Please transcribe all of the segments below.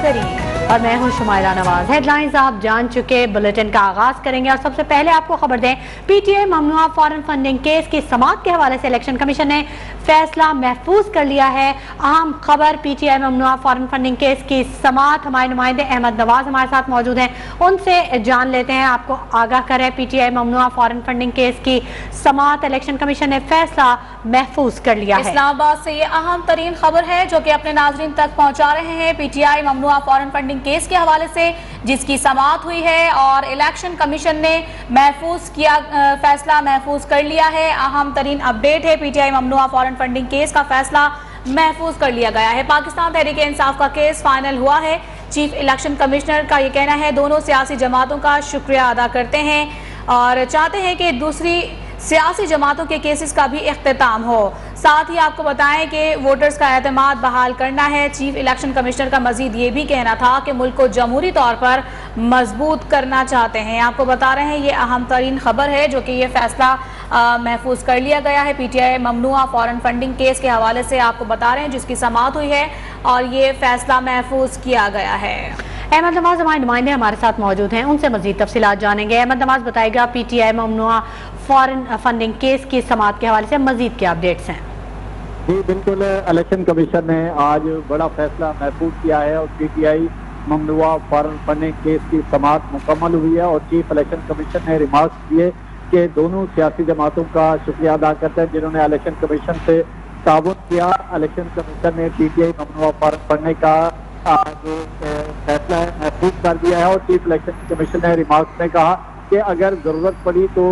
برادری اور میں ہوں شمائرہ نواز۔ ہیڈ لائنز آپ جان چکے، بلیٹن کا آغاز کریں گے اور سب سے پہلے آپ کو خبر دیں، پی ٹی آئی ممنوعہ فارن فنڈنگ کیس کی سماعت کے حوالے سے الیکشن کمیشن نے فیصلہ محفوظ کر لیا ہے۔ اہم خبر، پی ٹی آئی ممنوعہ فارن فنڈنگ کیس کی سماعت، ہمارے نمائندے احمد نواز ہمارے ساتھ موجود ہیں، ان سے جان لیتے ہیں۔ آپ کو آگاہ کریں، پی ٹی آئی ممنوعہ فارن فنڈنگ کیس کی سماعت الیکشن کمیشن نے فیصلہ محفوظ کر لیا ہے۔ اسلام آباد سے یہ اہم ترین خبر ہے جو کہ اپنے ناظرین تک پہنچا رہے ہیں۔ پی ٹی آئی ممنوعہ فارن فنڈنگ کیس کے حوالے سے جس کی سماعت ہوئی ہے اور الیکشن کمیشن نے فیصلہ محفوظ کر لیا ہے۔ اہم ترین اپڈیٹ ہے، پی ٹی آئی ممنوعہ فارن فنڈنگ کیس کا فیصلہ محفوظ کر لیا گیا ہے۔ پاکستان تحریک انصاف کا کیس فائنل ہوا ہے۔ چیف الیکشن کمشنر کا یہ کہنا ہے، دونوں سیاسی جماعتوں کا شکریہ ادا کرتے ہیں اور چاہتے ہیں کہ دوسری سیاسی جماعتوں کے کیسز کا بھی اختتام ہو۔ ساتھ ہی آپ کو بتائیں کہ ووٹرز کا اعتماد بحال کرنا ہے۔ چیف الیکشن کمشنر کا مزید یہ بھی کہنا تھا کہ ملک کو جمہوری طور پر مضبوط کرنا چاہتے ہیں۔ آپ کو بتا رہے ہیں، یہ اہم ترین خبر ہے جو کہ یہ فیصلہ محفوظ کر لیا گیا ہے۔ پی ٹی آئی ممنوعہ فارن فنڈنگ کیس کے حوالے سے آپ کو بتا رہے ہیں جس کی سماعت ہوئی ہے اور یہ فیصلہ محفوظ کیا گیا ہے۔ احمد نواز ہمارے نمائندے ہمارے ساتھ موجود ہیں، ان سے مزید تفصیلات جانیں گے۔ احمد نواز بتائے گا، پی ٹی آئی ممنوعہ فارن فنڈنگ کیس کی سماعت کے حوالے سے مزید کیا اپڈیٹس ہیں؟ جی بالکل، الیکشن کمیشن نے آج بڑا فیصلہ محفوظ کیا ہے اور پی ٹی آئی ممنوعہ فارن فنڈنگ کیس کی سماعت مکمل ہوئی ہے اور چیف الیکشن کمیشن نے ریمارکس دیے کہ دونوں سیاسی جماعتوں کا شکریہ ادا کرتے ہیں جنہوں نے الیکشن کمیشن سے تعاون کیا۔ الیکشن کمیشن نے پی ٹی آئی ممنوعہ فارن فنڈنگ کا جو فیصلہ ہے محفوظ کر دیا ہے اور چیف الیکشن کمیشن نے ریمارکس میں کہا کہ اگر ضرورت پڑی تو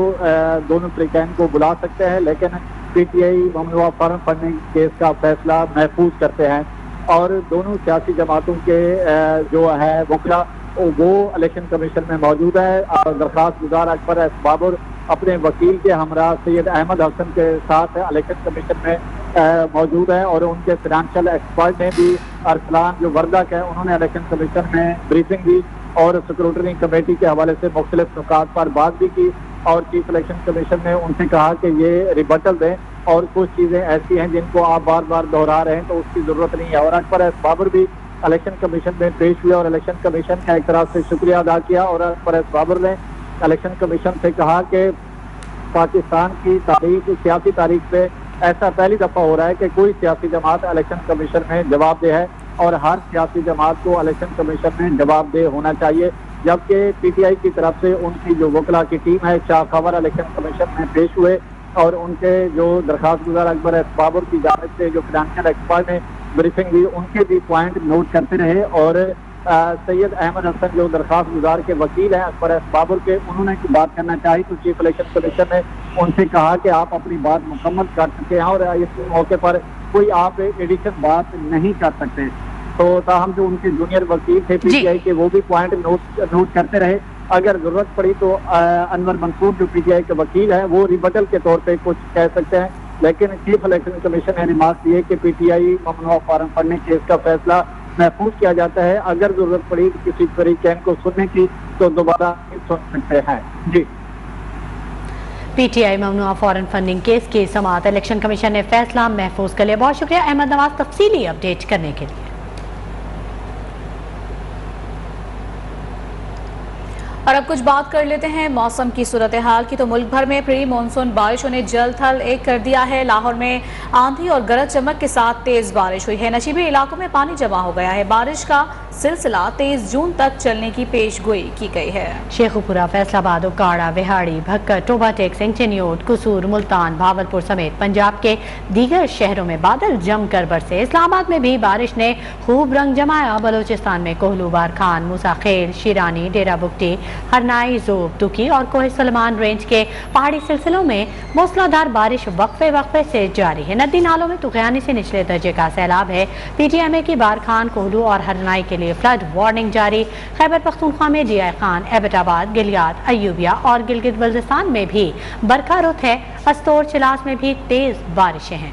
دونوں فریقین کو بلا سکتے ہیں، لیکن پی ٹی آئی ممنوعہ فارن فنڈنگ کیس کا فیصلہ محفوظ کرتے ہیں اور دونوں سیاسی جماعتوں کے جو ہے وکلا وہ الیکشن کمیشن میں موجود ہے۔ درخواست گزار اکبر ایس بابر اپنے وکیل کے ہمراہ سید احمد حسن کے ساتھ الیکشن کمیشن میں موجود ہے اور ان کے فائنینشیل ایکسپرٹ نے بھی، ارسلان جو وردک ہے، انہوں نے الیکشن کمیشن میں بریفنگ دی اور سیکورٹی کمیٹی کے حوالے سے مختلف نکات پر بات بھی کی اور چیف الیکشن کمیشن نے ان سے کہا کہ یہ ریبٹل دیں اور کچھ چیزیں ایسی ہیں جن کو آپ بار بار دہرا رہے ہیں تو اس کی ضرورت نہیں ہے۔ اور اکبر ایس بابر بھی الیکشن کمیشن میں پیش ہوئے اور الیکشن کمیشن کا ایک طرح سے شکریہ ادا کیا اور اکبر ایس بابر نے الیکشن کمیشن سے کہا کہ پاکستان کی تاریخ، سیاسی تاریخ سے ایسا پہلی دفعہ ہو رہا ہے کہ کوئی سیاسی جماعت الیکشن کمیشن میں جواب دہ ہے اور ہر سیاسی جماعت کو الیکشن کمیشن میں جواب دہ ہونا چاہیے، جبکہ پی ٹی آئی کی طرف سے ان کی جو وکلا کی ٹیم ہے شاہ خبر الیکشن کمیشن میں پیش ہوئے اور ان کے جو درخواست گزار اکبر ایس بابر کی جانب سے جو فائنینشیل ایکسپرٹ نے بریفنگ دی ان کے بھی پوائنٹ نوٹ کرتے رہے اور سید احمد حسن جو درخواست گزار کے وکیل ہیں اکبر ایس بابر کے، انہوں نے بات کرنا چاہی تو چیف الیکشن کمیشن نے ان سے کہا کہ آپ اپنی بات مکمل کر چکے ہیں اور اس موقع پر کوئی آپ ایڈیشن بات نہیں کر سکتے۔ تو تاہم جو ان کے جونیئر وکیل تھے پی ٹی آئی کے، وہ بھی پوائنٹ نوٹ کرتے رہے۔ اگر ضرورت پڑی تو انور منصور جو پی ٹی آئی کے وکیل ہیں وہ ریبٹل کے طور پہ کچھ کہہ سکتے ہیں، لیکن چیف الیکشن کمیشن نے ریمارک دیے کہ پی ٹی آئی ممنوعہ فارن فنڈنگ کیس کا فیصلہ محفوظ کیا جاتا ہے، اگر ضرورت پڑی کسی فریقین کو سننے کی تو دوبارہ سن سکتے ہیں۔ جی، پی ٹی آئی ممنوعہ فارن فنڈنگ کیس کی سماعت الیکشن کمیشن نے فیصلہ محفوظ کر لیا۔ بہت شکریہ احمد نواز تفصیلی اپڈیٹ کرنے کے لیے۔ اور اب کچھ بات کر لیتے ہیں موسم کی صورتحال کی، تو ملک بھر میں پری مونسون بارشوں نے جل تھل ایک کر دیا ہے۔ لاہور میں آندھی اور گرج چمک کے ساتھ تیز بارش ہوئی ہے۔ نشیبی علاقوں میں پانی جمع ہو گیا ہے۔ بارش کا سلسلہ 23 جون تک چلنے کی پیش گوئی کی گئی ہے۔ شیخوپورہ، فیصل آباد، اوکاڑا، وہاڑی، بھکر، ٹوبہ ٹیک، سنچنیوٹ، قصور، ملتان، بھاولپور سمیت پنجاب کے دیگر شہروں میں بادل جم کر برسے۔ اسلام آباد میں بھی بارش نے خوب رنگ جمایا۔ بلوچستان میں کوہلو، بارکھان، موسیٰ خیل، شیرانی، ڈیرہ بگٹی، ہرنائی، زوب، دکی اور کوہ سلیمان رینج کے پہاڑی سلسلوں میں موسلادھار بارش وقفے وقفے سے جاری ہے۔ ندی نالوں میں طغیانی سے نچلے درجے کا سیلاب ہے۔ پی ٹی ایم اے کی بارکھان، کوہلو اور ہرنائی کے لیے فلڈ وارننگ جاری۔ خیبر پختونخوا میں ڈی آئی خان، ایبٹ آباد، گلیات، ایوبیہ اور گلگت بلتستان میں بھی برقع رخ ہے۔ استور، چلاس میں بھی تیز بارشیں ہیں۔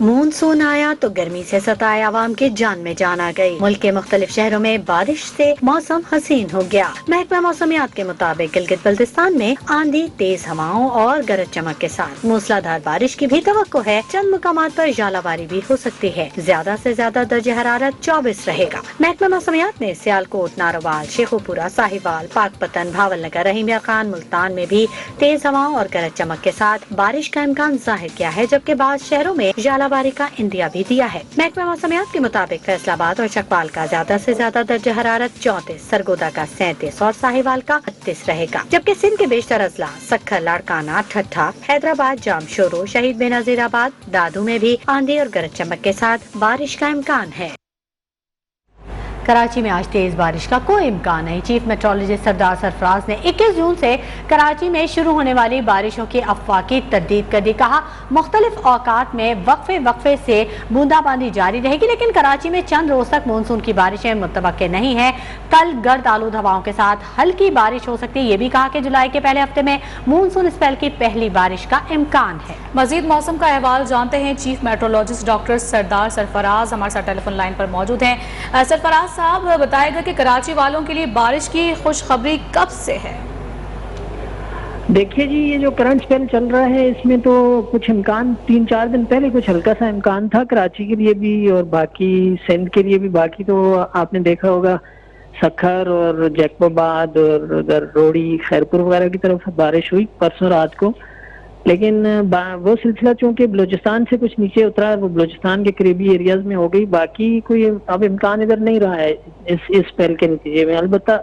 मॉनसून आया तो गर्मी से सताए आवाम के जान में जान आ गई। मुल्क के मुख्तलिफ शहरों में बारिश से मौसम हसीन हो गया। महकमा मौसमियात के मुताबिक गिलगित बल्तिस्तान में आंधी, तेज हवाओं और गरज चमक के साथ मूसलाधार बारिश की भी तवक्को है। चंद मुकामात पर झालावारी भी हो सकती है। ज्यादा से ज्यादा दर्जे हरारत 24 रहेगा। महकमा मौसमियात ने सियालकोट, नारोवाल, शेखोपुरा, साहिवाल, पाकपतन, भावलनगर, रहीमिया खान, मुल्तान में भी तेज हवाओं और गरज चमक के साथ बारिश का इम्कान जाहिर किया है, जबकि बाद शहरों में झालावारी का इंदिया भी दिया है। महकमा मौसमियात के मुताबिक फैसलाबाद और चकवाल का ज्यादा से ज्यादा दर्जा हरारत 34, सरगोदा का 37 और साहिवाल का 38 रहेगा, जबकि सिंध के बेशतर अजला सक्खर, लाड़काना, ठट्ठा, हैदराबाद, जामशोरो, शहीद बेनजीराबाद, दादू में भी आंधी और गरज चमक के साथ बारिश का इम्कान है। कराची में आज तेज बारिश का कोई इम्कान नहीं। चीफ मेट्रोलॉजिस्ट सरदार सरफराज ने 21 जून से कराची में शुरू होने वाली बारिशों की अफवाह की तरदीद कर दी। कहा, मुख्तलिफ औकात में वक्फे से बूंदाबांदी जारी रहेगी, लेकिन कराची में चंद रोज तक मानसून की बारिशें मुतवक्के नहीं है। कल गर्द आलूद हवाओं के साथ हल्की बारिश हो सकती है। ये भी कहा कि जुलाई के पहले हफ्ते में मानसून स्पेल की पहली बारिश का इम्कान है। मजीद मौसम का अहवाल जानते हैं। चीफ मेट्रोलॉजिस्ट डॉक्टर सरदार सरफराज हमारे साथ टेलीफोन लाइन पर मौजूद हैं। सरफराज साहब, बताएगा कि कराची वालों के लिए बारिश की खुशखबरी कब से है? देखिए जी, ये जो करंट स्पेल चल रहा है इसमें तो कुछ इम्कान 3-4 दिन पहले कुछ हल्का सा इम्कान था कराची के लिए भी और बाकी सिंध के लिए भी। बाकी तो आपने देखा होगा सखर और जैकबाबाद और उधर रोड़ी, खैरपुर वगैरह की तरफ बारिश हुई परसों रात को, लेकिन वो सिलसिला चूंकि बलूचिस्तान से कुछ नीचे उतरा, वो बलूचिस्तान के करीबी एरियाज में हो गई। बाकी कोई अब इम्कान इधर नहीं रहा है इस स्पेल के नतीजे में। अलबत्ता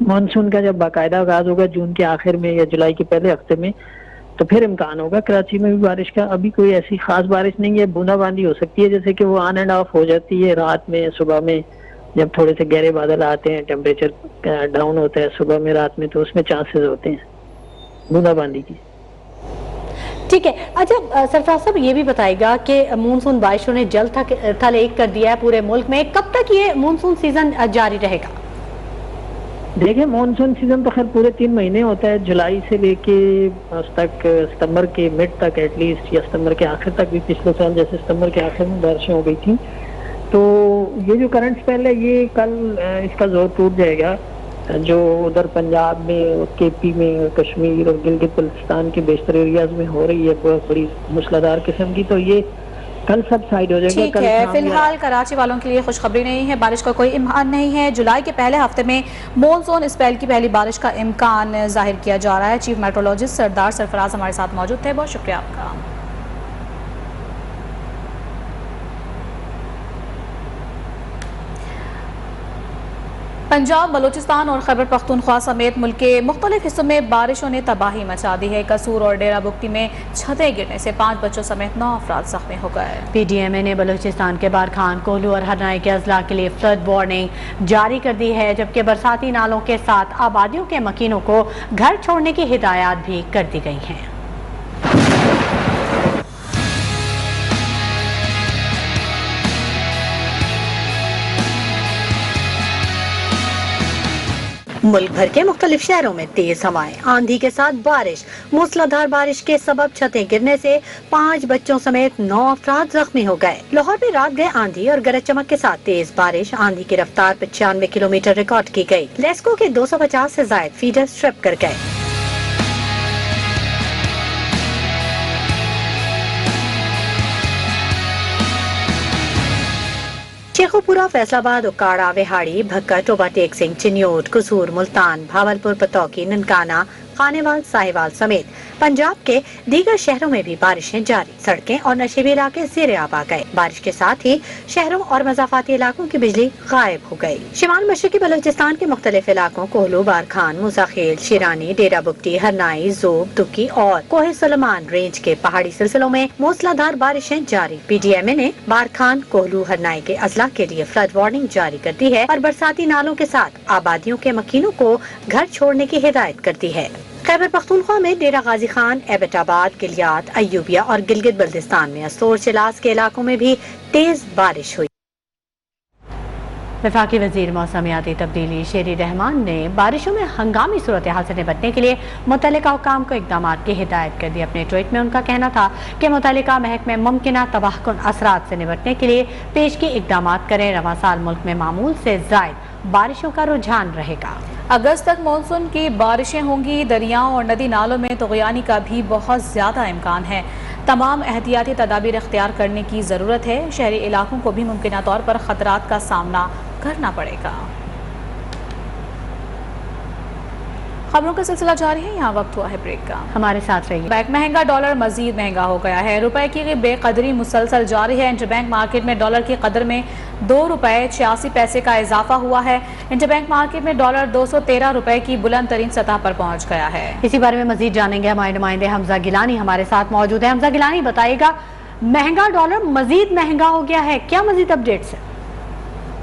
मानसून का जब बाकायदा आगाज होगा जून के आखिर में या जुलाई के पहले हफ्ते में, तो फिर इम्कान होगा कराची में भी बारिश का। अभी कोई ऐसी खास बारिश नहीं है। बूंदाबांदी हो सकती है, जैसे कि वो ऑन एंड ऑफ हो जाती है रात में, सुबह में जब थोड़े से गहरे बादल आते हैं, टेम्परेचर डाउन होता है सुबह में, रात में, तो उसमें चांसेस होते हैं बूंदाबांदी की। ठीक है। अच्छा सरफराज साहब, ये भी बताएगा कि मानसून बारिशों ने जल्द थल एक कर दिया है पूरे मुल्क में। कब तक ये मानसून सीजन जारी रहेगा? देखिए, मानसून सीजन तो खैर पूरे 3 महीने होता है, जुलाई से लेके तक सितंबर के मिड तक एटलीस्ट, या सितंबर के आखिर तक भी। पिछले साल जैसे सितंबर के आखिर में बारिशें हो गई थी, तो ये जो करंट स्पेल है ये कल इसका जोर टूट जाएगा। जो उधर पंजाब में, केपी में, कश्मीर और गिलगित बल्तिस्तान के बेशतर एरियाज में हो रही है बहुत बड़ी मूसलाधार किस्म की, तो ये कल सब साइड हो जाएगा। ठीक है, फिलहाल कराची वालों के लिए खुशखबरी नहीं है, बारिश का कोई इम्कान नहीं है। जुलाई के पहले हफ्ते में मानसून स्पेल की पहली बारिश का इम्कान जाहिर किया जा रहा है। चीफ मेट्रोलॉजिस्ट सरदार सरफराज हमारे साथ मौजूद थे, बहुत शुक्रिया आपका। पंजाब, बलूचिस्तान और खैबर पख्तूनख्वा समेत मुल्क के मुख्तलिफ हिस्सों में बारिशों ने तबाही मचा दी है। कसूर और डेरा बुक्ती में छतें गिरने से 5 बच्चों समेत 9 अफराद जख्मी हो गए। PDMA ने बलूचिस्तान के बारखान, कोहलू और हरनाई के अजला के लिए फ्लड वार्निंग जारी कर दी है, जबकि बरसाती नालों के साथ आबादियों के मकीनों को घर छोड़ने की हिदायत भी कर दी गई हैं। मुल्क भर के मुख्तलिफ शहरों में तेज हवाएं, आंधी के साथ बारिश, मूसलाधार बारिश के सबब छतें गिरने से 5 बच्चों समेत 9 अफराद जख्मी हो गए। लाहौर में रात गए आंधी और गरज चमक के साथ तेज बारिश, आंधी की रफ्तार 95 किलोमीटर रिकॉर्ड की गई। लेस्को के 250 से ज्यादा फीडर स्ट्रिप कर गए। शेखोपुरा, फैसलाबाद, उकाड़ा, विहाड़ी, भक्का, टोबा टेक सिंह, चिन्योट, कसूर, मुल्तान, भावलपुर, पतौकी, ननकाना, खानेवाल, साहिवाल समेत पंजाब के दीगर शहरों में भी बारिशें जारी। सड़कें और नशेबी इलाके ज़ेरे आब आ गए। बारिश के साथ ही शहरों और मज़ाफ़ाती इलाकों की बिजली गायब हो गई। शिमाल मशरक़ी बलूचिस्तान के मुख्तलिफ इलाकों कोहलू, बारखान, मूसाखेल, शिरानी, डेरा बुक्टी, हरनाई, जोब, दुकी और कोहे सलमान रेंज के पहाड़ी सिलसिलों में मूसलाधार बारिशें जारी। PDMA ने बारखान, कोहलू, हरनाई के अजला के लिए फ्लड वार्निंग जारी कर दी है और बरसाती नालों के साथ आबादियों के मकीनों को घर छोड़ने की हिदायत कर दी है। खैबर पख्तूनख्वा में डेरा गाजी खान, एबटाबाद, गिलियात, अयूबिया और गिलगित बल्तिस्तान में अस्तोर चिलास के इलाकों में भी तेज बारिश हुई। वफाकी वजीर मौसमियाती तब्दीली शेरी रहमान ने बारिशों में हंगामी सूरत हाल से निपटने के लिए मुतल्लिका हुकाम को इक़दाम की हिदायत कर दी। अपने ट्वीट में उनका कहना था कि मुतल्लिका महकमे मुमकिन तबाहकुन असरात से निपटने के लिए पेशगी इक़दाम करें। रवां साल मुल्क में मामूल से ज़ायद बारिशों का रुझान रहेगा। अगस्त तक मानसून की बारिशें होंगी। दरियाओं और नदी नालों में तुग़यानी का भी बहुत ज़्यादा इम्कान है। तमाम एहतियाती तदाबीर इख्तियार करने की ज़रूरत है। शहरी इलाकों को भी मुमकिन तौर पर ख़तरात का सामना करना पड़ेगा। खबरों का सिलसिला जारी है, यहाँ वक्त हुआ है ब्रेक का। हमारे साथ रहिए। बैंक महंगा, डॉलर मजीद महंगा हो गया है। रुपए की बेकदरी मुसलसल जारी है। इंटरबैंक मार्केट में डॉलर की कदर में 2 रुपए 86 पैसे का इजाफा हुआ है। इंटरबैंक मार्केट में डॉलर 213 रुपए की बुलंद तरीन सतह पर पहुंच गया है। इसी बारे में मजीद जानेंगे हमारे नुमाइंदे हमजा गिलानी हमारे साथ मौजूद है। हमजा गिलानी, बताइएगा, महंगा डॉलर मजीद महंगा हो गया है, क्या मजीद अपडेट्स है?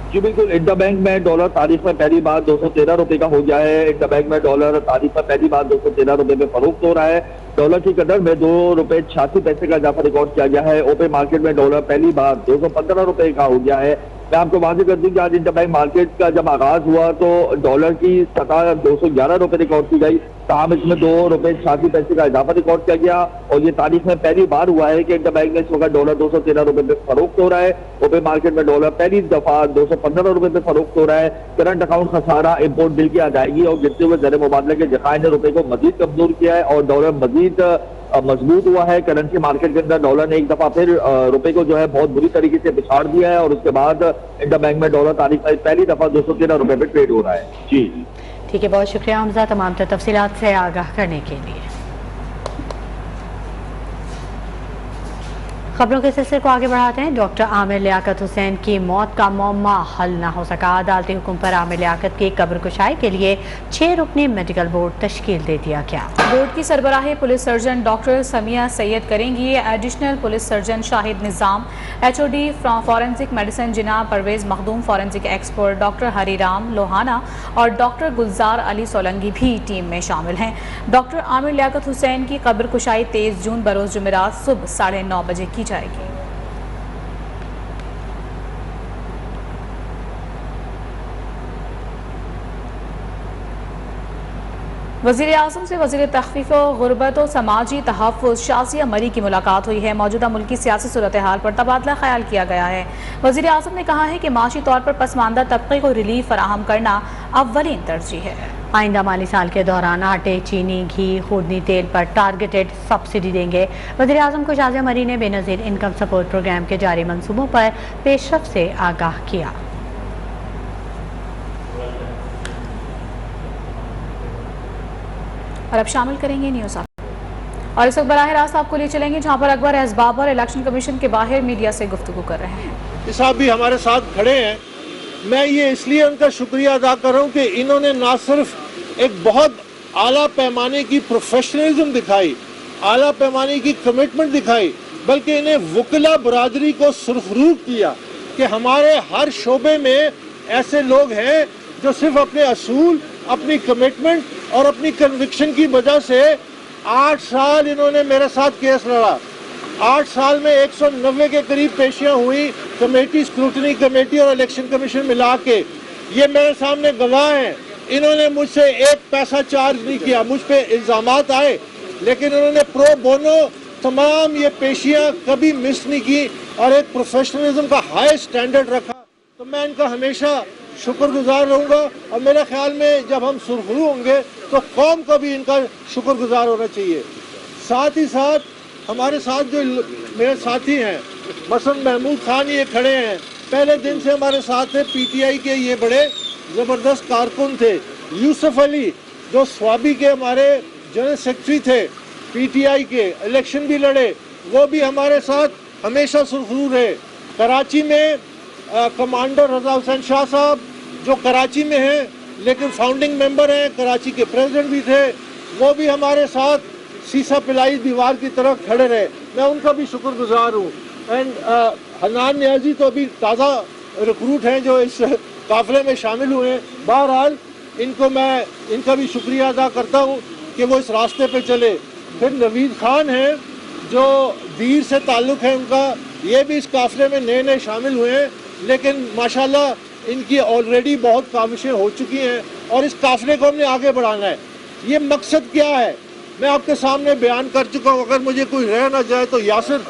जी बिल्कुल, इंटरबैंक में डॉलर तारीख में पहली बार 213 रुपए का हो गया है। इंटरबैंक में डॉलर तारीख में पहली बार 213 रुपए में फरोख्त हो रहा है। डॉलर की कदर में 2 रुपए 86 पैसे का इजाफा रिकॉर्ड किया गया है। ओपन मार्केट में डॉलर पहली बार 215 रुपए का हो गया है। मैं आपको वाज़ेह कर दूं कि आज इंटरबैंक मार्केट का जब आगाज हुआ तो डॉलर की सतह 211 रुपए रिकॉर्ड की गई। ताहम इसमें 2 रुपए 86 पैसे का इजाफा रिकॉर्ड किया गया और ये तारीख में पहली बार हुआ है कि इंटरबैंक में इस वक्त डॉलर 213 रुपए पे फरोख्त हो रहा है। ओपन मार्केट में डॉलर पहली दफा 215 रुपए पे फरोख्त हो रहा है। करंट अकाउंट खसारा इम्पोर्ट बिल की अदायगी और गिरते हुए ज़र मुबादले के जखाए ने रुपए को मजीद कमजोर किया है और डॉलर मजीद मजबूत हुआ है। करेंसी मार्केट के अंदर डॉलर ने एक दफा फिर रुपए को जो है बहुत बुरी तरीके से पिछाड़ दिया है और उसके बाद इंटरबैंक में डॉलर तारीख में पहली दफा 213 रुपए पे ट्रेड हो रहा है। जी ठीक है, बहुत शुक्रिया हमजा तमाम तफसीलात से आगाह करने के लिए। खबरों के सिलसिले को आगे बढ़ाते हैं। डॉक्टर आमिर लियाकत हुसैन की मौत का मौमा हल न हो सका। अदालती हुक्म पर आमिर लियाकत की कब्र कुशाई के लिए 6 रुकनी मेडिकल बोर्ड तश्कील दे दिया गया। बोर्ड की सरबराही police surgeon doctor Samiya Syed करेंगी। Additional police surgeon Shahid Nizam, HOD forensic medicine जनाब Parvez Makhdoom, forensic expert doctor Hariram Lohana और डॉक्टर गुलजार अली सोलंगी भी टीम में शामिल हैं। डॉक्टर आमिर लियाकत हुसैन की कब्र कुशाई 23 जून बरोज जुमेरात सुबह 9:30 बजे की जाएगी। वज़ीर आज़म से वज़ीर तख़फ़ीफ़ गुरबत और समाजी तहफ़्फ़ुज़ शाज़िया मरी की मुलाकात हुई है। मौजूदा मुल्की सियासी सूरत हाल पर तबादला ख्याल किया गया है। वज़ीर आज़म ने कहा है कि माशी तौर पर पसमानदा तबके को रिलीफ फराहम करना अव्वलीन तरजीह है। आइंदा माली साल के दौरान आटे, चीनी, घी, खूदनी तेल पर टारगेटेड सब्सिडी देंगे। वज़ीर आज़म को शाज़िया मरी ने बेनज़ीर इनकम सपोर्ट प्रोग्राम के जारी मंसूबों पर पेशरफ से आगाह किया। और अब शामिल करेंगे न्यूज़ आप और इस वक्त बराह रास्त आपको ले चलेंगे जहां पर अकबर एसबाब और इलेक्शन कमीशन के बाहर मीडिया से गुफ्तगू कर रहे हैं। साहब भी हमारे साथ खड़े हैं। मैं ये इसलिए उनका शुक्रिया अदा कर रहा हूँ कि इन्होंने ना सिर्फ एक बहुत आला पैमाने की प्रोफेशनलिज्म दिखाई, आला पैमाने की कमिटमेंट दिखाई, बल्कि इन्हें वकला बरादरी को सुरखरू किया कि हमारे हर शोबे में ऐसे लोग हैं जो सिर्फ अपने असूल, अपनी कमिटमेंट और अपनी कन्विक्शन की वजह से 8 साल इन्होंने मेरे साथ केस लड़ा। 8 साल में 190 के करीब पेशियां हुई, कमेटी, स्क्रूटनी कमेटी और इलेक्शन कमीशन मिला के। ये मेरे सामने गवाह हैं। इन्होंने मुझसे 1 पैसा चार्ज नहीं किया। मुझ पे इल्ज़ामात आए लेकिन इन्होंने प्रो बोनो तमाम ये पेशियां कभी मिस नहीं की और एक प्रोफेशनलिज्म का हाई स्टैंडर्ड रखा। तो मैं इनका हमेशा शुक्रगुजार रहूँगा और मेरे ख्याल में जब हम सुरखरू होंगे तो कौम को भी इनका शुक्रगुजार होना चाहिए। साथ ही साथ हमारे साथ जो मेरे साथी हैं, मसलन महमूद खान ये खड़े हैं, पहले दिन से हमारे साथ थे। PTI के ये बड़े ज़बरदस्त कारकुन थे। यूसुफ अली जो स्वाबी के हमारे जनरल सेक्रेटरी थे, PTI के, इलेक्शन भी लड़े, वो भी हमारे साथ हमेशा सुरखरू रहे। कराची में कमांडर रजा हुसैन शाह साहब जो कराची में हैं लेकिन फाउंडिंग मेंबर हैं, कराची के प्रेसिडेंट भी थे, वो भी हमारे साथ सीसा पिलाई दीवार की तरफ खड़े रहे। मैं उनका भी शुक्रगुजार हूँ। एंड हन्नान नियाजी तो अभी ताज़ा रिक्रूट हैं जो इस काफिले में शामिल हुए हैं। बहरहाल इनका भी शुक्रिया अदा करता हूँ कि वो इस रास्ते पे चले। फिर नवीद खान हैं जो दीर से ताल्लुक़ है उनका, ये भी इस काफिले में नए नए शामिल हुए हैं लेकिन माशाल्लाह इनकी ऑलरेडी बहुत काविशें हो चुकी हैं और इस काफिले को हमने आगे बढ़ाना है। ये मकसद क्या है मैं आपके सामने बयान कर चुका हूँ। अगर मुझे कोई रह ना जाए तो यासिर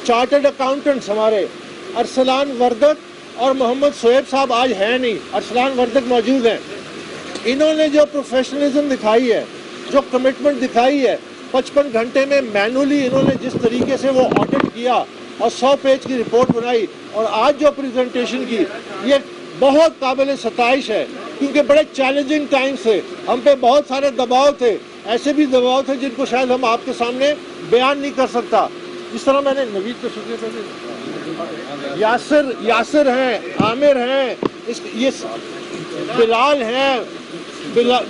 चार्टर्ड अकाउंटेंट्स हमारे अरसलान वर्दक और मोहम्मद शोएब साहब आज हैं नहीं, अरसलान वर्दक मौजूद हैं। इन्होंने जो प्रोफेशनलिज्म दिखाई है, जो कमिटमेंट दिखाई है, 55 घंटे में मैनुअली इन्होंने जिस तरीके से वो ऑडिट किया और 100 पेज की रिपोर्ट बनाई और आज जो प्रेजेंटेशन की, ये बहुत काबिल सताइश है क्योंकि बड़े चैलेंजिंग टाइम से हम पे बहुत सारे दबाव थे, ऐसे भी दबाव थे जिनको शायद हम आपके सामने बयान नहीं कर सकता। जिस तरह मैंने नवीद को शुक्रिया यासिर हैं, आमिर हैं, ये बिलाल हैं,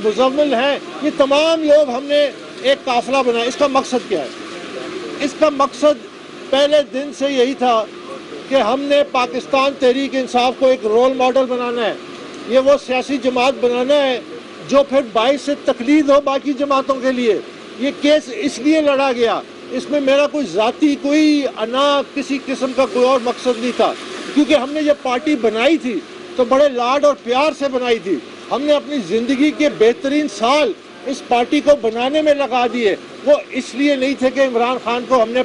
मुजम्मिल हैं, ये तमाम लोग हमने एक काफिला बनाया। इसका मकसद क्या है? इसका मकसद पहले दिन से यही था कि हमने पाकिस्तान तहरीक इंसाफ को एक रोल मॉडल बनाना है। ये वो सियासी जमात बनाना है जो फिर बाइस से तकलीद हो बाकी जमातों के लिए। ये केस इसलिए लड़ा गया, इसमें मेरा कोई ज़ाती कोई अना किसी किस्म का कोई और मकसद नहीं था, क्योंकि हमने ये पार्टी बनाई थी तो बड़े लाड और प्यार से बनाई थी। हमने अपनी ज़िंदगी के बेहतरीन साल इस पार्टी को बनाने में लगा दिए। वो इसलिए नहीं थे कि इमरान खान को हमने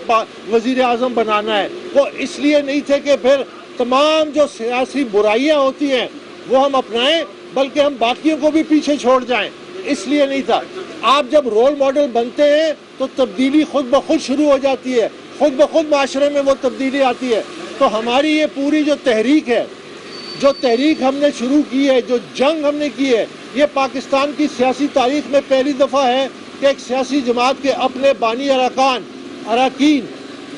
वज़ीर आज़म बनाना है, वो इसलिए नहीं थे कि फिर तमाम जो सियासी बुराइयां होती हैं वो हम अपनाएं, बल्कि हम बाकियों को भी पीछे छोड़ जाएं, इसलिए नहीं था। आप जब रोल मॉडल बनते हैं तो तब्दीली खुद ब खुद शुरू हो जाती है, खुद ब खुद माशरे में वो तब्दीली आती है। तो हमारी ये पूरी जो तहरीक है, जो तहरीक हमने शुरू की है, जो जंग हमने की है, ये पाकिस्तान की सियासी तारीख में पहली दफ़ा है कि एक सियासी जमात के अपने बानी अरकान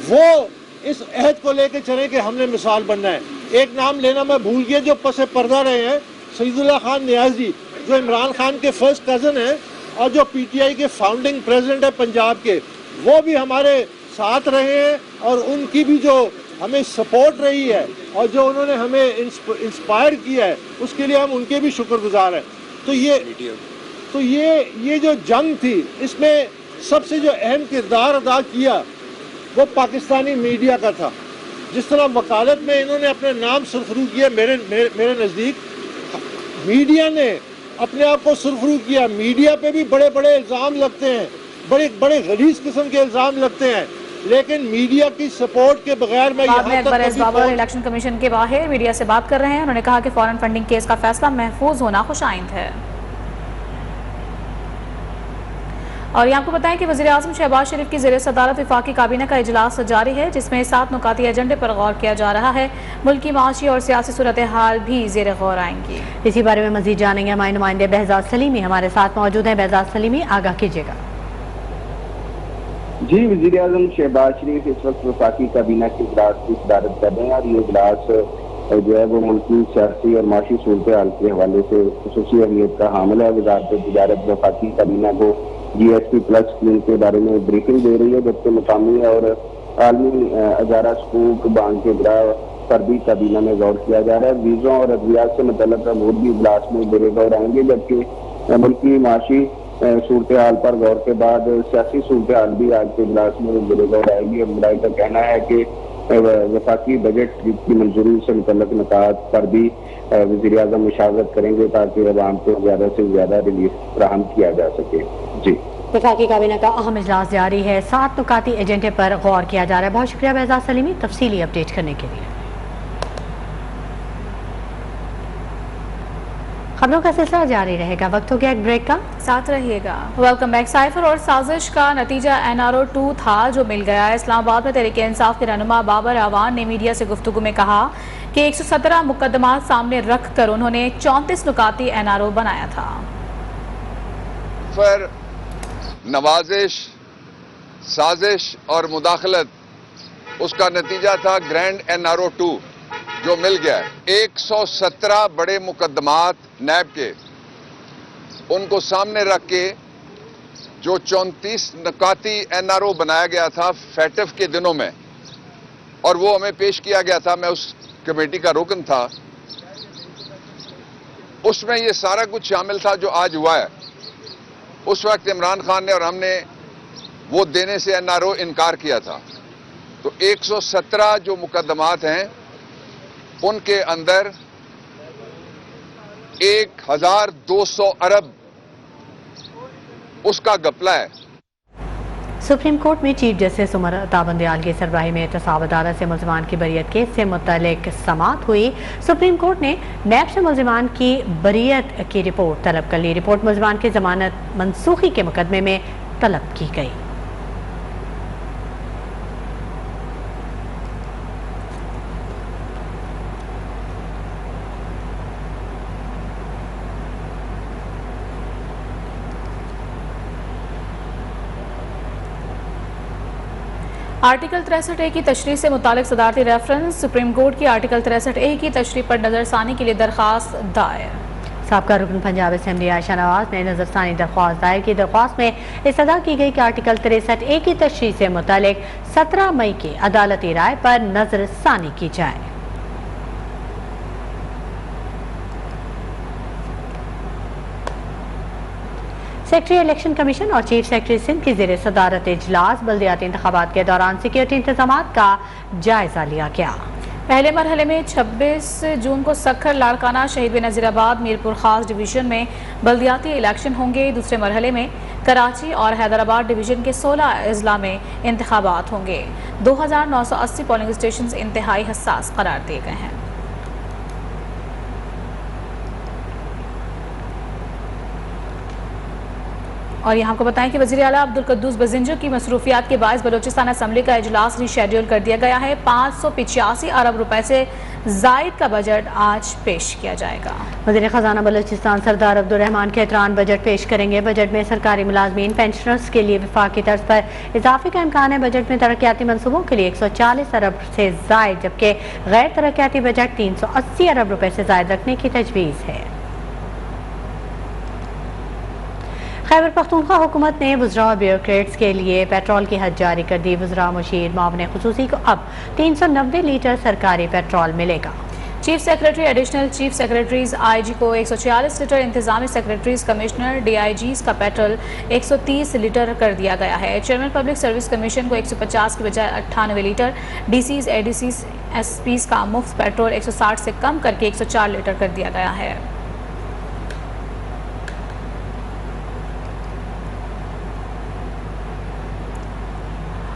वो इस अहद को लेकर चले कि हमने मिसाल बनना है। एक नाम लेना मैं भूल गया जो पसे पर्दा रहे हैं, सईदुल्लाह खान नियाज़ी, जो इमरान खान के फर्स्ट कज़न हैं और जो पीटीआई के फाउंडिंग प्रेसिडेंट है पंजाब के, वो भी हमारे साथ रहे हैं और उनकी भी जो हमें सपोर्ट रही है और जो उन्होंने हमें इंस्पायर किया है उसके लिए हम उनके भी शुक्रगुजार हैं। तो ये जो जंग थी, इसमें सबसे जो अहम किरदार अदा किया वो पाकिस्तानी मीडिया का था। जिस तरह वकालत में इन्होंने अपने नाम सुरखरू किया, मेरे नज़दीक मीडिया ने अपने आप को सुरखरू किया। मीडिया पे भी बड़े बड़े इल्ज़ाम लगते हैं, बड़े गलीज किस्म के इल्ज़ाम लगते हैं, लेकिन मीडिया की सपोर्ट के बगैर मैं बाबर इलेक्शन कमीशन के बाहर मीडिया से बात कर रहे हैं। उन्होंने कहा कि फॉरेन फंडिंग केस का फैसला महफूज होना खुशाइंद है। और ये आपको बताएं कि वज़ीर आज़म शहबाज शरीफ की ज़ेर सदारत वफाकी काबीना का इजलास जारी है, जिसमें 7 नुकाती एजेंडे पर गौर किया जा रहा है। मुल्क की माशी और सियासी सूरत हाल भी ज़ेर गौर आएंगी। इसी बारे में मज़ीद जानेंगे हमारे नुमाइंदे behzad सलीमी हमारे साथ मौजूद हैं। behzad सलीमी, आगाह कीजिएगा। जी, वज़ीर आज़म शहबाज शरीफ इस वक्त वफाकी काबीना के इजलास की सदारत कर रहे हैं और ये इजलास जो है वो मुल्क की सियासी और माशी सूरत हाल के हवाले से खुसूसी अहमियत का हामिल है। वज़ारत तिजारत वफाकी काबीना को GSP प्लस स्कीम के बारे में ब्रीफिंग दे रही है, जबकि मुकामी और आलमी अदारा सकूक बैंक के इजरा पर भी काबीना में गौर किया जा रहा है। वीज़ों और अद्वियात से मुतल्लिक़ अमूर भी इजलास में ज़ेर गौर आएंगे, जबकि मुल्क की माशी सूरत हाल पर गौर के बाद सियासी सूरत हाल भी आज के इजलास में ज़ेर गौर आएगी। अमराई का कहना है कि वफाकी बजट की मंजूरी से मुतल्लिक़ निकात पर भी वज़ीर आज़म मुशावरत करेंगे ताकि अवाम को ज़्यादा से ज़्यादा रिलीफ फराहम किया जा सके। जी, वफाकी काबीना का अहम इजलास जारी है, 7 नुकाती एजेंडे पर गौर किया जा रहा है। बहुत शुक्रिया behzad सलीमी तफसीली अपडेट करने के लिए। खबरों का सिलसिला जारी रहेगा, वक्त हो गया एक ब्रेक का, साथ रहिएगा। Welcome back. साइफर और साजिश का नतीजा NRO 2 था जो मिल गया। इस्लामाबाद में तहरीक इंसाफ के रहनुमा बाबर अवान ने मीडिया से गुफ्तगू में कहा कि 117 मुकदमात सामने रख कर उन्होंने 34 नुकाती NRO बनाया था। पर नवाजिश, साजिश और मुदाखलत, उसका नतीजा था ग्रैंड NRO 2 जो मिल गया है। 117 बड़े मुकदमात नैब के, उनको सामने रख के जो 34 नुकाती NRO बनाया गया था फैटफ के दिनों में, और वो हमें पेश किया गया था, मैं उस कमेटी का रुकन था, उसमें ये सारा कुछ शामिल था जो आज हुआ है। उस वक्त इमरान खान ने और हमने वो देने से NRO इनकार किया था। तो 117 जो मुकदमात हैं ان کے اندر 1200 ارب اس کا گپلا ہے۔ سپریم کورٹ میں چیف جسٹس عمر عطا بندیال کی سربراہی میں احتساب عدالت سے ملزمان کی بریت کیس سے متعلق سماعت ہوئی۔ سپریم کورٹ نے نیب سے ملزمان کی بریت کی رپورٹ طلب کر لی۔ رپورٹ ملزمان کی ضمانت منسوخی کے مقدمے میں طلب کی گئی۔ آرٹیکل 63A کی تشریح سے متعلق صدارتی ریفرنس، سپریم کورٹ کی آرٹیکل 63A کی تشریح پر نظر ثانی کے لیے درخواست دائر۔ سابقہ رکن پنجاب اسمبلی عائشہ نواز نے نظر ثانی درخواست دائر کی۔ درخواست میں استدعا کی گئی کہ آرٹیکل 63A کی تشریح سے متعلق 17 مئی کی عدالتی رائے پر نظر ثانی کی جائے۔ سیکرٹری الیکشن کمیشن اور چیف سیکرٹری سندھ کی زیر صدارت اجلاس بلدیاتی انتخابات کے دوران سیکیورٹی انتظامات کا جائزہ لیا گیا۔ پہلے مرحلے میں 26 جون کو سکھر، لاڑکانہ، شہید بنظیر آباد، میرپور خاص ڈویژن میں بلدیاتی الیکشن ہوں گے۔ دوسرے مرحلے میں کراچی اور حیدرآباد ڈویژن کے 16 اضلاع میں انتخابات ہوں گے۔ 2980 پولنگ اسٹیشنز انتہائی حساس قرار دیے گئے ہیں۔ اور یہاں کو بتائیں کہ وزیر اعلیٰ عبدالقدوس بزنجر کی مصروفیات کے باعث بلوچستان اسمبلی کا اجلاس ری شیڈیول کر دیا گیا ہے۔ 585 ارب روپے سے زائد کا بجٹ آج پیش کیا جائے گا۔ وزیر خزانہ بلوچستان سردار عبدالرحمان کھیتران بجٹ پیش کریں گے۔ بجٹ میں سرکاری ملازمین پینشنرز کے لیے وفاقی طرز پر اضافے کا امکان ہے۔ بجٹ میں ترقیاتی منصوبوں کے لیے 140 ارب سے زائد، جبکہ غیر ترقیاتی بجٹ 380 ارب روپے سے زائد رکھنے کی تجویز ہے۔ خیبر پختونخوا حکومت نے وزراء اور بیوروکریٹس کے لیے پیٹرول کی حد جاری کر دی۔ وزراء مشیر معاون خصوصی کو اب 390 لیٹر سرکاری پیٹرول ملے گا۔ Chief secretary, additional chief secretaries, I G کو 146 لیٹر، انتظامی secretaries, commissioner, D I Gs کا پیٹرول 130 لیٹر کر دیا گیا ہے۔ چیئرمین پبلک سروس کمیشن کو 150 کی بجائے 98 لیٹر، ڈی سیز، اے ڈی سیز، ایس پیز کا مفت پیٹرول 160 سے کم کر کے 104 لیٹر کر دیا گیا ہے۔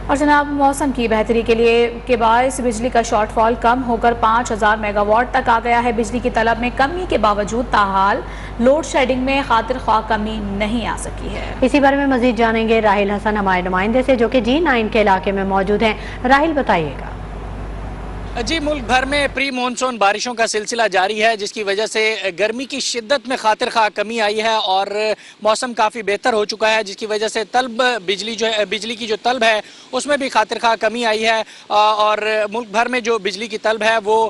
اور جناب، موسم کی بہتری کے باعث بجلی کا شارٹ فال کم ہو کر 5000 میگا واٹ تک آ گیا ہے۔ بجلی کی طلب میں کمی کے باوجود تاحال لوڈ شیڈنگ میں خاطر خواہ کمی نہیں آ سکی ہے۔ اسی بارے میں مزید جانیں گے راحل حسن ہمارے نمائندے سے، جو کہ G9 کے علاقے میں موجود ہیں۔ راحل، بتائیے گا۔ جی، ملک بھر میں پری مونسون بارشوں کا سلسلہ جاری ہے، جس کی وجہ سے گرمی کی شدت میں خاطر خواہ کمی آئی ہے اور موسم کافی بہتر ہو چکا ہے، جس کی وجہ سے بجلی کی جو طلب ہے اس میں بھی خاطر خواہ کمی آئی ہے اور ملک بھر میں جو بجلی کی طلب ہے وہ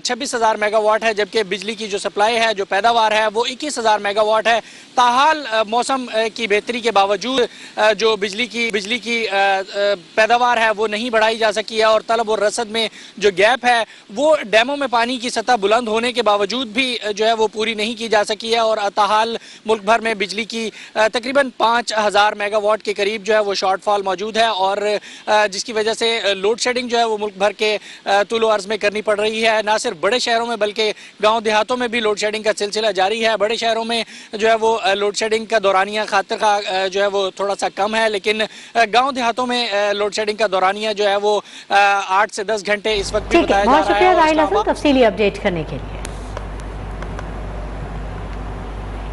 26,000 میگا واٹ ہے، جبکہ بجلی کی جو سپلائی ہے، جو پیداوار ہے وہ 21,000 میگا واٹ ہے۔ تاحال موسم کی بہتری کے باوجود جو بجلی کی پیداوار ہے وہ نہیں بڑھائی جا سکی ہے اور طلب اور رسد میں جو گیپ ہے وہ ڈیموں میں پانی کی سطح بلند ہونے کے باوجود بھی جو ہے وہ پوری نہیں کی جا سکی ہے اور تاحال ملک بھر میں بجلی کی تقریباً 5000 میگا واٹ کے قریب جو ہے وہ شارٹ فال موجود ہے اور جس کی وجہ سے لوڈ شیڈنگ جو ہے وہ ملک بھر کے طول و عرض میں کرنی پڑ رہی ہے۔ نہ صرف بڑے شہروں میں بلکہ گاؤں دیہاتوں میں بھی لوڈ شیڈنگ کا سلسلہ جاری ہے۔ بڑے شہروں میں جو ہے وہ لوڈ شیڈنگ کا دورانیہ خاطر خواہ جو ہے وہ تھوڑا سا کم ہے، لیکن گاؤں دیہاتوں میں لوڈ شیڈنگ کا دورانیہ جو ہے وہ 8 سے 10 گھنٹے اس وقت بھی بتایا جا رہا ہے۔ بہت شکریہ راحل حسن تفصیلی اپڈیٹ کرنے کے لیے۔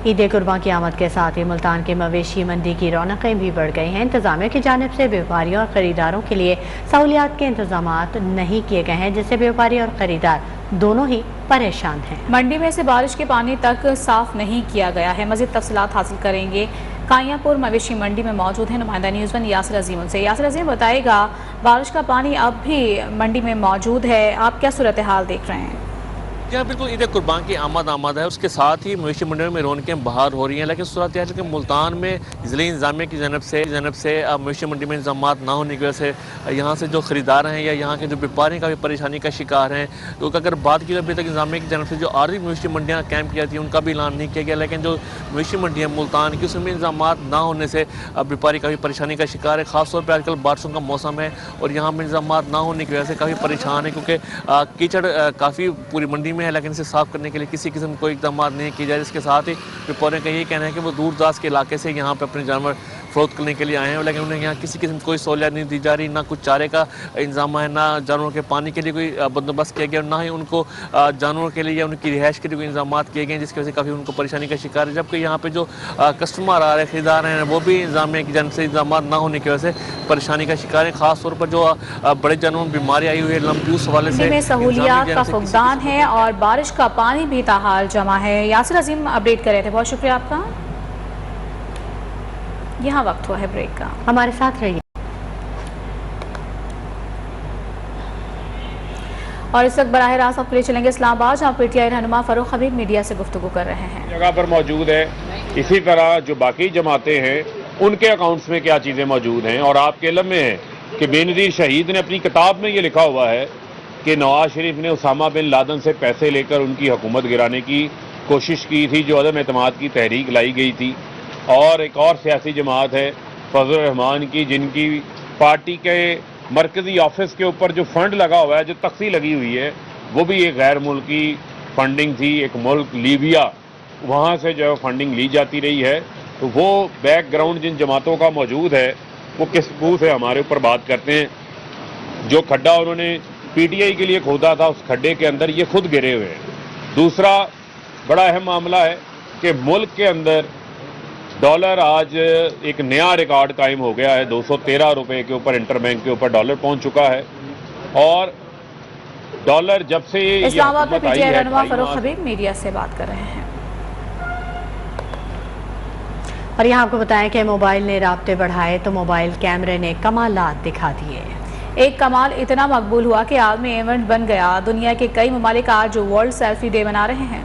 عید قرباں کی آمد کے ساتھ ہی ملتان کے مویشی منڈی کی رونقیں بھی بڑھ گئی ہیں۔ انتظامیہ کی جانب سے بیوپاریوں اور خریداروں کے لیے سہولیات کے انتظامات نہیں کیے گئے ہیں، جس سے بیوپاری اور خریدار دونوں ہی پریشان ہیں۔ منڈی میں سے بارش کے پانی تک صاف نہیں کیا گیا ہے۔ مزید تفصیلات حاصل کریں گے کائیاں پور مویشی منڈی میں موجود ہیں نمائندہ نیوز ون یاسر عظیم ان سے۔ یاسر عظیم، بتائے گا بارش کا پانی اب بھی منڈی میں موجود ہے، آپ کیا صورتحال دیکھ رہے ہیں؟ جہاں بالکل عید قربان کی آمد ہے، اس کے ساتھ ہی مویشی منڈیوں میں رونقیں بہار ہو رہی ہیں، لیکن صورت یہ ہے کہ ملتان میں ضلع انتظامیہ کی جانب سے مویشی منڈی میں انتظامات نہ ہونے کی وجہ سے یہاں سے جو خریدار ہیں یا یہاں کے جو بیپاری کا بھی پریشانی کا شکار ہیں. تو اگر بات کی جائے ابھی تک انتظامیہ کی جانب سے جو عارضی مویشی منڈیاں قائم کی جاتی ہیں ان کا بھی اعلان نہیں کیا گیا، لیکن جو مویشی منڈی ہے ملتان کی اس میں انتظامات نہ ہونے سے بیپاری کافی پریشانی کا شکار ہے. خاص طور پہ آج کل بارشوں کا موسم ہے اور یہاں میں انتظامات نہ ہونے کی وجہ سے کافی پریشان ہے، کیونکہ کیچڑ کافی پوری منڈی میں ہے، لیکن اسے صاف کرنے کے لیے کسی قسم کوئی اقدامات نہیں کیے جائے. اس کے ساتھ ہی بیپاریوں کا یہی کہنا ہے کہ وہ دور دراز کے علاقے سے یہاں پہ اپنے جانور فروخت کرنے کے لیے آئے ہیں، لیکن انہیں یہاں کسی قسم کوئی سہولیات نہیں دی جا رہی، نہ کچھ چارے کا انتظام ہے، نہ جانوروں کے پانی کے لیے کوئی بندوبست کیا گیا، نہ ہی ان کو جانوروں کے لیے یا ان کی رہائش کے لیے کوئی انتظامات کیے گئے، جس کی وجہ سے کافی ان کو پریشانی کا شکار ہے. جبکہ یہاں پہ جو کسٹمر آ رہے ہیں، خریدار ہیں، وہ بھی انتظامیہ کی جانب سے انتظامات نہ ہونے کی وجہ سے پریشانی کا شکار ہے. خاص طور پر جو بڑے جانوروں میں بیماری آئی ہوئی ہے لمپیوس حوالے سے میں سہولیات کا فقدان ہے اور بارش کا پانی بھی تاحال جمع ہے. یاسر عظیم اپڈیٹ کر رہے تھے، بہت شکریہ آپ کا. یہاں وقت ہوا ہے بریک کا، ہمارے ساتھ رہیے. اور اس وقت براہ راست آپ کے لیے چلیں گے اسلام آباد، جہاں پی ٹی آئی رہنما فاروق حبیب میڈیا سے گفتگو کر رہے ہیں. جگہ پر موجود ہے، اسی طرح جو باقی جماعتیں ہیں ان کے اکاؤنٹس میں کیا چیزیں موجود ہیں. اور آپ کے علم میں ہے کہ بے نظیر شہید نے اپنی کتاب میں یہ لکھا ہوا ہے کہ نواز شریف نے اسامہ بن لادن سے پیسے لے کر ان کی حکومت گرانے کی کوشش کی تھی، جو عدم اعتماد کی تحریک لائی گئی تھی. اور ایک اور سیاسی جماعت ہے فضل الرحمان کی، جن کی پارٹی کے مرکزی آفس کے اوپر جو فنڈ لگا ہوا ہے، جو تختی لگی ہوئی ہے، وہ بھی ایک غیر ملکی فنڈنگ تھی. ایک ملک لیبیا، وہاں سے جو فنڈنگ لی جاتی رہی ہے. تو وہ بیک گراؤنڈ جن جماعتوں کا موجود ہے وہ کس منہ سے ہمارے اوپر بات کرتے ہیں. جو کھڈا انہوں نے پی ٹی آئی کے لیے کھودا تھا، اس کھڈے کے اندر یہ خود گرے ہوئے ہیں. دوسرا بڑا اہم معاملہ ہے کہ ملک کے اندر ڈالر آج ایک نیا ریکارڈ قائم ہو گیا ہے. 213 روپے کے اوپر انٹر بینک کے اوپر ڈالر پہنچ چکا ہے. اور ڈالر جب سے اسلام آباد میں پی ٹی آئی رہنما فاروق حبیب میڈیا سے بات کر رہے ہیں. اور یہاں آپ کو بتائیں کہ موبائل نے رابطے بڑھائے تو موبائل کیمرے نے کمالات دکھا دیے. ایک کمال اتنا مقبول ہوا کہ عالمی ایونٹ بن گیا. دنیا کے کئی ممالک آج ورلڈ سیلفی ڈے منا رہے ہیں.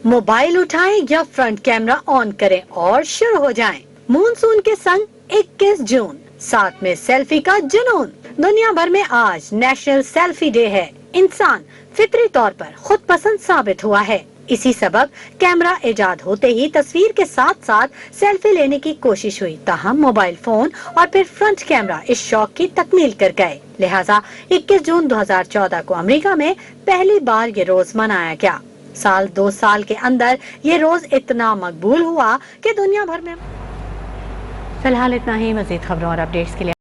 موبائل اٹھائیں یا فرنٹ کیمرہ آن کریں اور شروع ہو جائیں. مونسون کے سنگ 21 جون، ساتھ میں سیلفی کا جنون. دنیا بھر میں آج نیشنل سیلفی ڈے ہے. انسان فطری طور پر خود پسند ثابت ہوا ہے. اسی سبب کیمرہ ایجاد ہوتے ہی تصویر کے ساتھ ساتھ سیلفی لینے کی کوشش ہوئی. تاہم موبائل فون اور پھر فرنٹ کیمرہ اس شوق کی تکمیل کر گئے. لہٰذا 21 جون 2014 کو امریکہ میں پہلی بار یہ روز منایا گیا. سال 2 سال کے اندر یہ روز اتنا مقبول ہوا کہ دنیا بھر میں. فی الحال اتنا ہی. مزید خبروں اور اپڈیٹس کے لیے